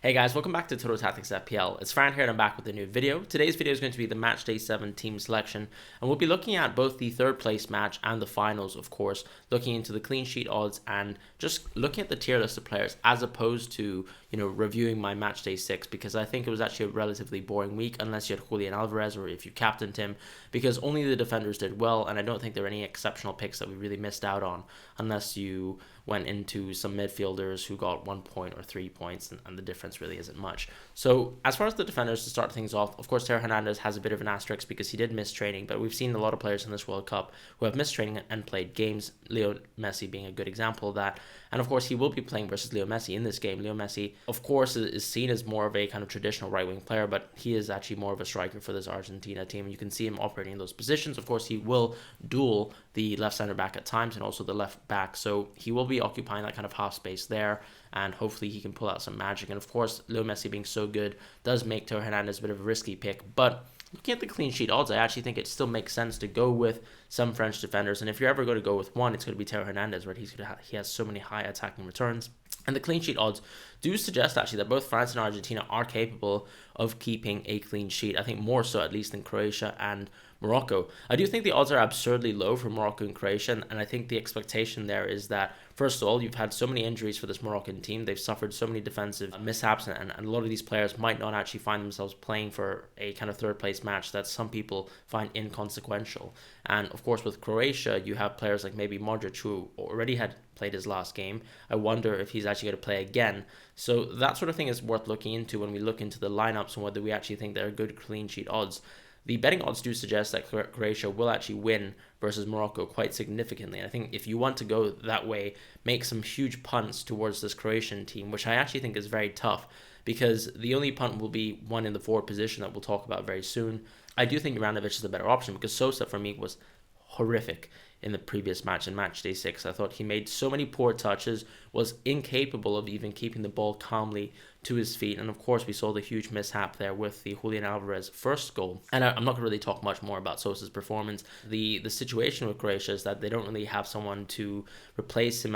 Hey guys, welcome back to Total Tactics FPL. It's Fran here and I'm back with a new video. Today's video is going to be the Matchday 7 team selection, and we'll be looking at both the third place match and the finals, of course, looking into the clean sheet odds and just looking at the tier list of players as opposed to, reviewing my Matchday 6, because I think it was actually a relatively boring week unless you had Julian Alvarez or if you captained him, because only the defenders did well, and I don't think there were any exceptional picks that we really missed out on unless you went into some midfielders who got 1 point or 3 points, and the difference really isn't much. So as far as the defenders, to start things off, of course, Teo Hernandez has a bit of an asterisk because he did miss training, but we've seen a lot of players in this World Cup who have missed training and played games, Leo Messi being a good example of that. And of course, he will be playing versus Leo Messi in this game. Leo Messi, of course, is seen as more of a kind of traditional right-wing player, but he is actually more of a striker for this Argentina team. You can see him operating in those positions. Of course, he will duel the left center back at times and also the left back, so he will be occupying that kind of half space there, and hopefully he can pull out some magic. And of course, Leo Messi being so good does make Teo Hernandez a bit of a risky pick, but looking at the clean sheet odds, I actually think it still makes sense to go with some French defenders. And if you're ever going to go with one, it's going to be Teo Hernandez, right? He has so many high attacking returns. And the clean sheet odds do suggest actually that both France and Argentina are capable of keeping a clean sheet. I think more so at least than Croatia and Morocco. I do think the odds are absurdly low for Morocco and Croatia, and I think the expectation there is that, first of all, you've had so many injuries for this Moroccan team. They've suffered so many defensive mishaps, and a lot of these players might not actually find themselves playing for a kind of third place match that some people find inconsequential. And of course, with Croatia, you have players like maybe Modric, who already had played his last game. I wonder if he's actually going to play again. So that sort of thing is worth looking into when we look into the lineups and whether we actually think they're good clean sheet odds. The betting odds do suggest that Croatia will actually win versus Morocco quite significantly. I think if you want to go that way, make some huge punts towards this Croatian team, which I actually think is very tough, because the only punt will be one in the forward position that we'll talk about very soon. I do think Juranovic is a better option because Sosa for me was horrific in the previous match, in Matchday 6. I thought he made so many poor touches, was incapable of even keeping the ball calmly to his feet, and of course we saw the huge mishap there with the Julian Alvarez first goal. And I'm not going to really talk much more about Sosa's performance. The situation with Croatia is that they don't really have someone to replace him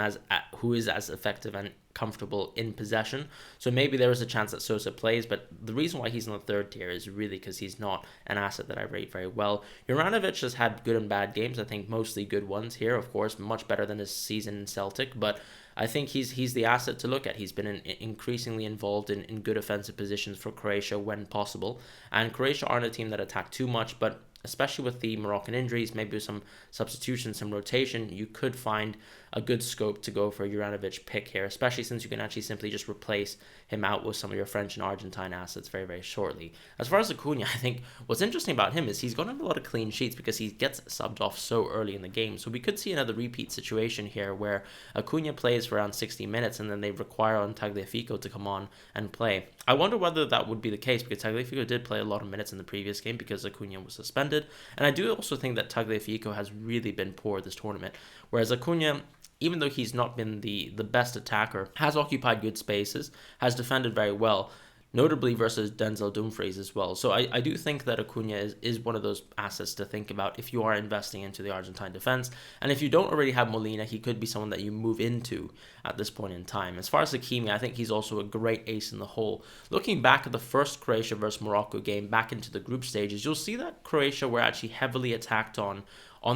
who is as effective and comfortable in possession. So maybe there is a chance that Sosa plays, but the reason why he's in the third tier is really because he's not an asset that I rate very well. Juranovic has had good and bad games. I think mostly good ones here, of course, much better than his season in Celtic, but I think he's the asset to look at. He's been increasingly involved in good offensive positions for Croatia when possible, and Croatia aren't a team that attack too much, but especially with the Moroccan injuries, maybe with some substitution, some rotation, you could find a good scope to go for a Juranovic pick here, especially since you can actually simply just replace him out with some of your French and Argentine assets very, very shortly. As far as Acuna, I think what's interesting about him is he's gotten a lot of clean sheets because he gets subbed off so early in the game. So we could see another repeat situation here where Acuna plays for around 60 minutes and then they require on Tagliafico to come on and play. I wonder whether that would be the case, because Tagliafico did play a lot of minutes in the previous game because Acuna was suspended. And I do also think that Tagliafico has really been poor this tournament, whereas Acuna, even though he's not been the best attacker, has occupied good spaces, has defended very well, notably versus Denzel Dumfries as well. So I do think that Acuna is one of those assets to think about if you are investing into the Argentine defense. And if you don't already have Molina, he could be someone that you move into at this point in time. As far as Hakimi, I think he's also a great ace in the hole. Looking back at the first Croatia versus Morocco game back into the group stages, you'll see that Croatia were actually heavily attacked on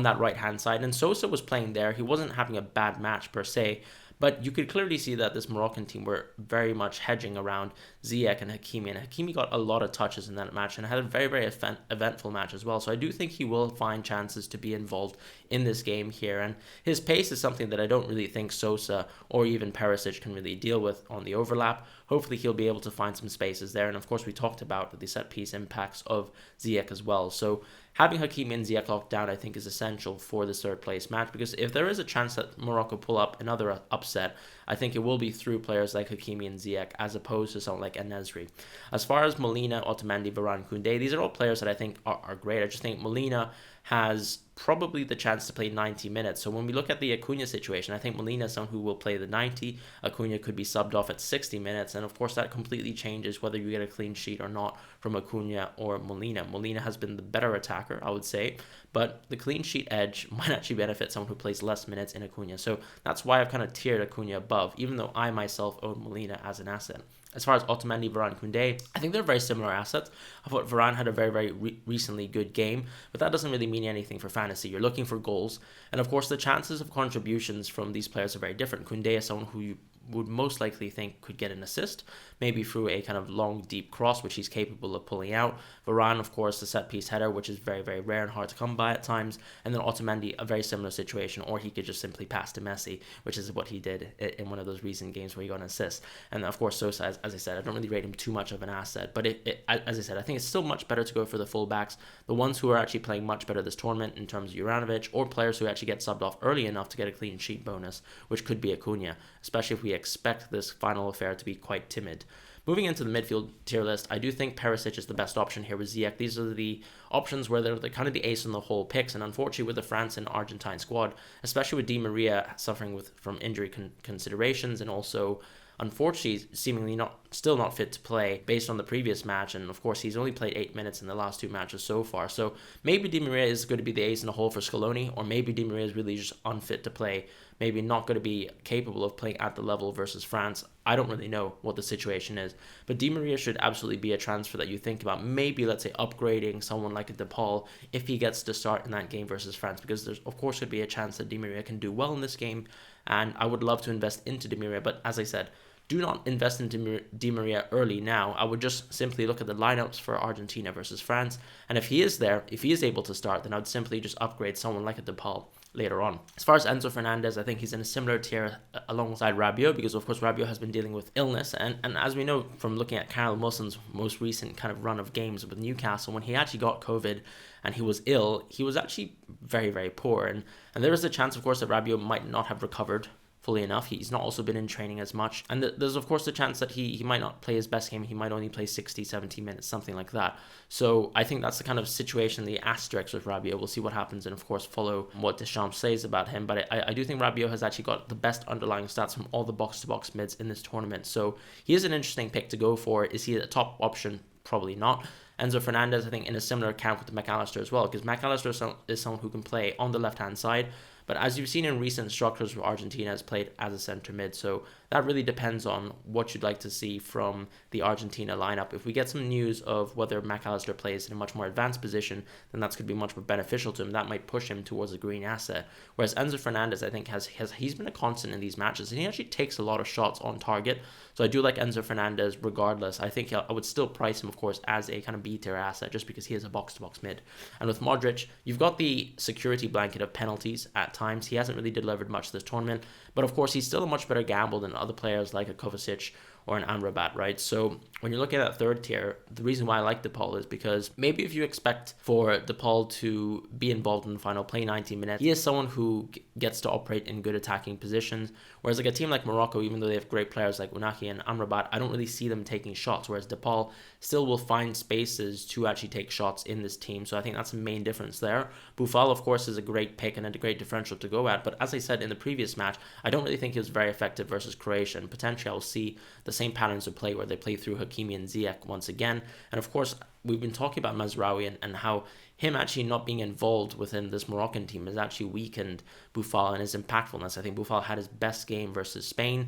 that right-hand side, and Sosa was playing there. He wasn't having a bad match per se, but you could clearly see that this Moroccan team were very much hedging around Ziyech and Hakimi. And Hakimi got a lot of touches in that match and had a very, very eventful match as well. So I do think he will find chances to be involved in this game here. And his pace is something that I don't really think Sosa or even Perisic can really deal with on the overlap. Hopefully he'll be able to find some spaces there. And of course we talked about the set piece impacts of Ziyech as well. So having Hakimi and Ziyech locked down, I think, is essential for this third place match, because if there is a chance that Morocco pull up another upset, I think it will be through players like Hakimi and Ziyech as opposed to someone like En-Nesyri. As far as Molina, Otamendi, Varane, Koundé, these are all players that I think are great. I just think Molina has probably the chance to play 90 minutes. So when we look at the Acuna situation, I think Molina is someone who will play the 90. Acuna could be subbed off at 60 minutes. And of course, that completely changes whether you get a clean sheet or not from Acuna or Molina. Molina has been the better attacker, I would say, but the clean sheet edge might actually benefit someone who plays less minutes in Acuna. So that's why I've kind of tiered Acuna above, even though I myself own Molina as an asset. As far as Otamendi, Varane, Koundé, I think they're very similar assets. I thought Varane had a very recently good game, but that doesn't really mean anything for fantasy. You're looking for goals, and of course the chances of contributions from these players are very different. Koundé is someone who you would most likely think could get an assist, maybe through a kind of long, deep cross, which he's capable of pulling out. Varane, of course, the set-piece header, which is very rare and hard to come by at times. And then Otamendi, a very similar situation, or he could just simply pass to Messi, which is what he did in one of those recent games where he got an assist. And of course, Sosa, as I said, I don't really rate him too much of an asset, but as I said, I think it's still much better to go for the fullbacks, the ones who are actually playing much better this tournament in terms of Juranovic, or players who actually get subbed off early enough to get a clean sheet bonus, which could be Acuna, especially if we expect this final affair to be quite timid. Moving into the midfield tier list, I do think Perisic is the best option here with Ziyech. These are the options where they're kind of the ace in the whole picks, and unfortunately with the France and Argentine squad, especially with Di Maria suffering from injury considerations, and also unfortunately seemingly still not fit to play based on the previous match, and of course he's only played 8 minutes in the last 2 matches so far. So maybe Di Maria is going to be the ace in the hole for Scaloni, or maybe Di Maria is really just unfit to play, maybe not going to be capable of playing at the level versus France. I don't really know what the situation is, but Di Maria should absolutely be a transfer that you think about, maybe let's say upgrading someone like a DePaul if he gets to start in that game versus France, because there's of course could be a chance that Di Maria can do well in this game, and I would love to invest into Di Maria, but as I said, do not invest in Di Maria early now. I would just simply look at the lineups for Argentina versus France, and if he is there, if he is able to start, then I would simply just upgrade someone like a DePaul later on. As far as Enzo Fernandez, I think he's in a similar tier alongside Rabiot, because of course Rabiot has been dealing with illness, and as we know from looking at Karel Mulsen's most recent kind of run of games with Newcastle, when he actually got COVID and he was ill, he was actually very poor, and there is a chance of course that Rabiot might not have recovered fully enough. He's not also been in training as much, and there's of course the chance that he might not play his best game. He might only play 60-70 minutes, something like that. So I think that's the kind of situation, the asterisk with Rabiot. We'll see what happens, and of course follow what Deschamps says about him, but I do think Rabiot has actually got the best underlying stats from all the box-to-box mids in this tournament, so he is an interesting pick to go for. Is he a top option? Probably not. Enzo Fernandez, I think, in a similar camp with McAllister as well, because McAllister is someone who can play on the left-hand side, but as you've seen in recent structures where Argentina has played as a centre mid, so that really depends on what you'd like to see from the Argentina lineup. If we get some news of whether McAllister plays in a much more advanced position, then that's going to be much more beneficial to him. That might push him towards a green asset. Whereas Enzo Fernandez, I think, he's been a constant in these matches, and he actually takes a lot of shots on target. So I do like Enzo Fernandez regardless. I think I would still price him, of course, as a kind of B-tier asset just because he is a box-to-box mid. And with Modric, you've got the security blanket of penalties at times. He hasn't really delivered much this tournament, but of course he's still a much better gamble than other players like a Kovacic or an Amrabat, right? So when you're looking at that third tier, the reason why I like DePaul is because maybe if you expect for DePaul to be involved in the final, play 90 minutes, he is someone who gets to operate in good attacking positions, whereas like a team like Morocco, even though they have great players like Unaki and Amrabat, I don't really see them taking shots, whereas DePaul still will find spaces to actually take shots in this team. So I think that's the main difference there. Boufal, of course, is a great pick and a great differential to go at, but as I said in the previous match, I don't really think he was very effective versus Croatia, and potentially I'll see the same patterns of play where they play through Hakimi and Ziyech once again. And of course, we've been talking about Mazraoui and how him actually not being involved within this Moroccan team has actually weakened Boufal and his impactfulness. I think Boufal had his best game versus Spain.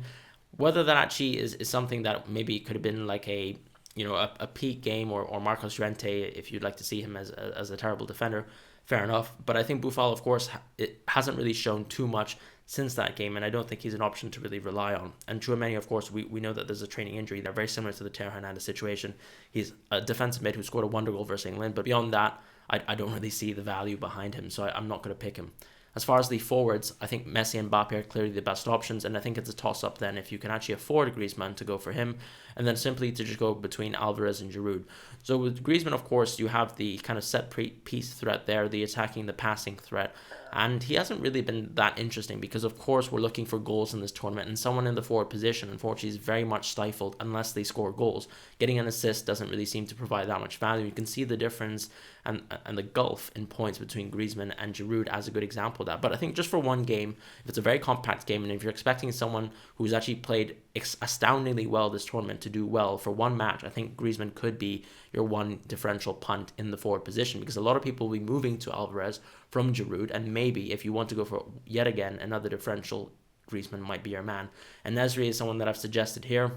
Whether that actually is something that maybe could have been like a peak game, or Marcos Llorente, if you'd like to see him as a terrible defender, fair enough. But I think Boufal, of course, it hasn't really shown too much since that game, and I don't think he's an option to really rely on. And Tchouaméni, of course, we know that there's a training injury. They're very similar to the Theo Hernandez situation. He's a defensive mid who scored a wonder goal versus England, but beyond that, I don't really see the value behind him, so I'm not going to pick him. As far as the forwards, I think Messi and Mbappe are clearly the best options, and I think it's a toss-up then if you can actually afford Griezmann to go for him, and then simply to just go between Alvarez and Giroud. So with Griezmann, of course, you have the kind of set-piece threat there, the attacking, the passing threat, and he hasn't really been that interesting because, of course, we're looking for goals in this tournament, and someone in the forward position, unfortunately, is very much stifled unless they score goals. Getting an assist doesn't really seem to provide that much value. You can see the difference and the gulf in points between Griezmann and Giroud as a good example of that. But I think just for one game, if it's a very compact game, and if you're expecting someone who's actually played astoundingly well this tournament to do well for one match, I think Griezmann could be your one differential punt in the forward position, because a lot of people will be moving to Alvarez from Giroud, and maybe if you want to go for yet again another differential, Griezmann might be your man. And Nesri is someone that I've suggested here.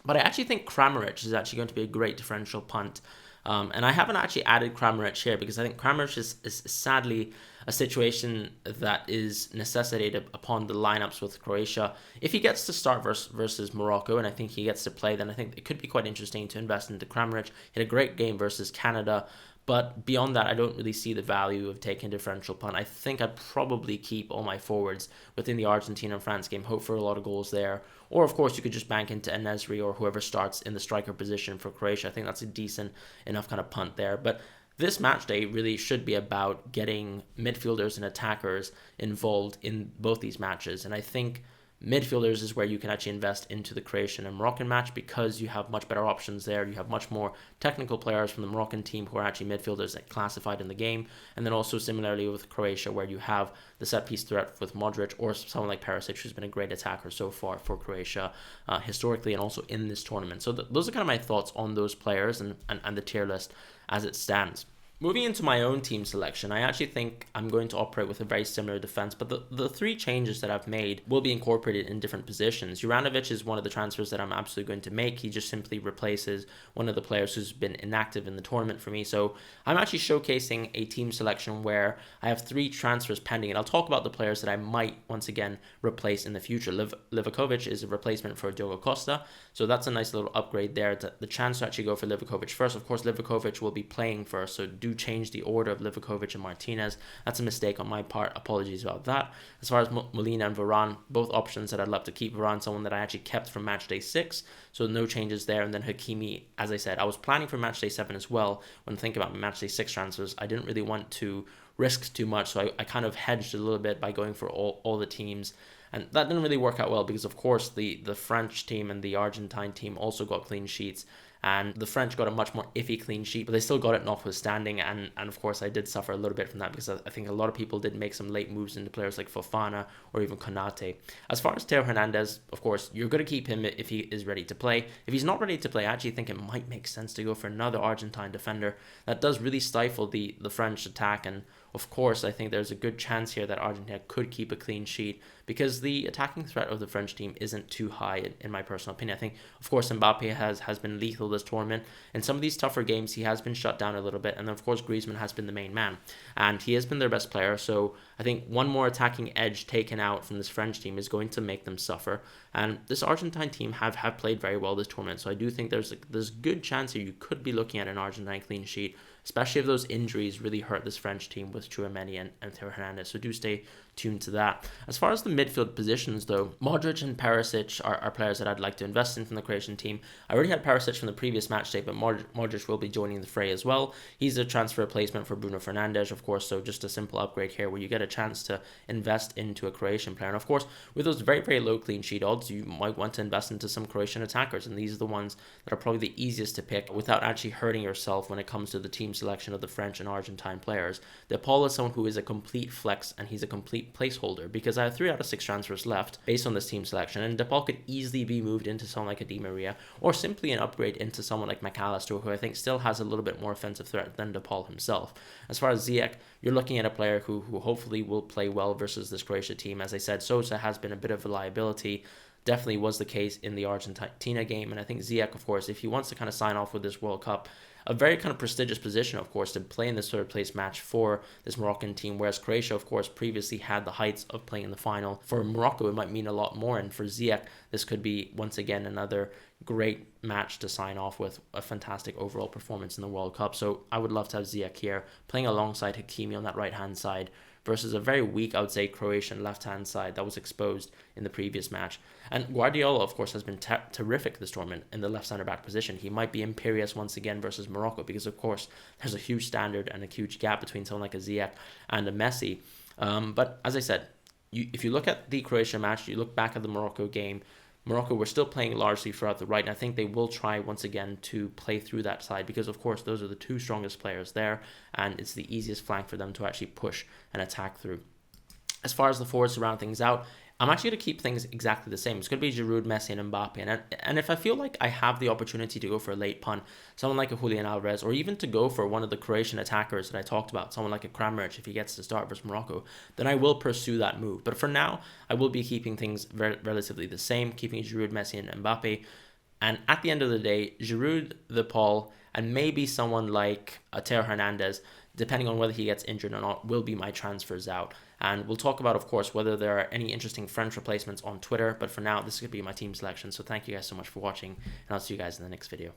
But I actually think Kramaric is actually going to be a great differential punt. And I haven't actually added Kramaric here because I think Kramaric is sadly a situation that is necessitated upon the lineups with Croatia. If he gets to start versus Morocco, and I think he gets to play, then I think it could be quite interesting to invest into Kramaric. He had a great game versus Canada. But beyond that, I don't really see the value of taking a differential punt. I think I'd probably keep all my forwards within the Argentina and France game, hope for a lot of goals there. Or, of course, you could just bank into En-Nesyri or whoever starts in the striker position for Croatia. I think that's a decent enough kind of punt there. But this match day really should be about getting midfielders and attackers involved in both these matches. And I think midfielders is where you can actually invest into the Croatian and Moroccan match because you have much better options there. You have much more technical players from the Moroccan team who are actually midfielders that classified in the game. And then also similarly with Croatia, where you have the set piece threat with Modric or someone like Perisic, who's been a great attacker so far for Croatia historically and also in this tournament. So those are kind of my thoughts on those players and the tier list as it stands. Moving into my own team selection, I actually think I'm going to operate with a very similar defense, but the three changes that I've made will be incorporated in different positions. Juranovic is one of the transfers that I'm absolutely going to make. He just simply replaces one of the players who's been inactive in the tournament for me. So I'm actually showcasing a team selection where I have three transfers pending, and I'll talk about the players that I might once again replace in the future. Livakovic is a replacement for Diogo Costa, so that's a nice little upgrade there. The chance to actually go for Livakovic first. Of course, Livakovic will be playing first, so do change the order of Livakovic and Martinez. That's a mistake on my part. Apologies about that. As far as Molina and Varane, both options that I'd love to keep. Varane, someone that I actually kept from Matchday 6, so no changes there. And then Hakimi, as I said, I was planning for Matchday 7 as well. When thinking about my Matchday 6 transfers, I didn't really want to risk too much, so I kind of hedged a little bit by going for all the teams. And that didn't really work out well because, of course, the French team and the Argentine team also got clean sheets. And the French got a much more iffy clean sheet, but they still got it notwithstanding. And of course, I did suffer a little bit from that because I think a lot of people did make some late moves into players like Fofana or even Konate. As far as Theo Hernandez, of course, you're going to keep him if he is ready to play. If he's not ready to play, I actually think it might make sense to go for another Argentine defender. That does really stifle the French attack. And of course, I think there's a good chance here that Argentina could keep a clean sheet because the attacking threat of the French team isn't too high in my personal opinion. I think, of course, Mbappe has been lethal this tournament. In some of these tougher games, he has been shut down a little bit. And then, of course, Griezmann has been the main man. And he has been their best player. So I think one more attacking edge taken out from this French team is going to make them suffer. And this Argentine team have played very well this tournament. So I do think there's a good chance here you could be looking at an Argentine clean sheet, especially if those injuries really hurt this French team with Tchouaméni and Theo Hernandez. So do stay tuned to that. As far as the midfield positions, though, Modric and Perisic are players that I'd like to invest in from the Croatian team. I already had Perisic from the previous match day, but Modric will be joining the fray as well. He's a transfer replacement for Bruno Fernandes, of course, so just a simple upgrade here where you get a chance to invest into a Croatian player. And of course, with those very, very low clean sheet odds, you might want to invest into some Croatian attackers, and these are the ones that are probably the easiest to pick without actually hurting yourself when it comes to the team selection of the French and Argentine players. De Paul is someone who is a complete flex, and he's a complete placeholder because I have 3 out of 6 transfers left based on this team selection, and De Paul could easily be moved into someone like a Di Maria or simply an upgrade into someone like McAllister, who I think still has a little bit more offensive threat than De Paul himself. As far as Ziyech, you're looking at a player who hopefully will play well versus this Croatia team. As I said, Sosa has been a bit of a liability. Definitely was the case in the Argentina game, and I think Ziyech, of course, if he wants to kind of sign off with this World Cup, a very kind of prestigious position, of course, to play in this third place match for this Moroccan team, whereas Croatia, of course, previously had the heights of playing in the final. For Morocco, it might mean a lot more, and for Ziyech, this could be, once again, another great match to sign off with a fantastic overall performance in the World Cup. So I would love to have Ziyech here, playing alongside Hakimi on that right-hand side, versus a very weak, I would say, Croatian left-hand side that was exposed in the previous match. And Guardiola, of course, has been terrific this tournament in the left centre-back position. He might be imperious once again versus Morocco because, of course, there's a huge standard and a huge gap between someone like a Ziyech and a Messi. But as I said, if you look at the Croatia match, you look back at the Morocco game, Morocco were still playing largely throughout the right, and I think they will try once again to play through that side because, of course, those are the 2 strongest players there, and it's the easiest flank for them to actually push and attack through. As far as the forwards to round things out, I'm actually going to keep things exactly the same. It's going to be Giroud, Messi, and Mbappe. And if I feel like I have the opportunity to go for a late punt, someone like a Julian Alvarez, or even to go for one of the Croatian attackers that I talked about, someone like a Kramaric if he gets to start versus Morocco, then I will pursue that move. But for now, I will be keeping things relatively the same, keeping Giroud, Messi, and Mbappe. And at the end of the day, Giroud, De Paul, and maybe someone like Teo Hernandez, depending on whether he gets injured or not, will be my transfers out. And we'll talk about, of course, whether there are any interesting French replacements on Twitter. But for now, this is going to be my team selection. So thank you guys so much for watching, and I'll see you guys in the next video.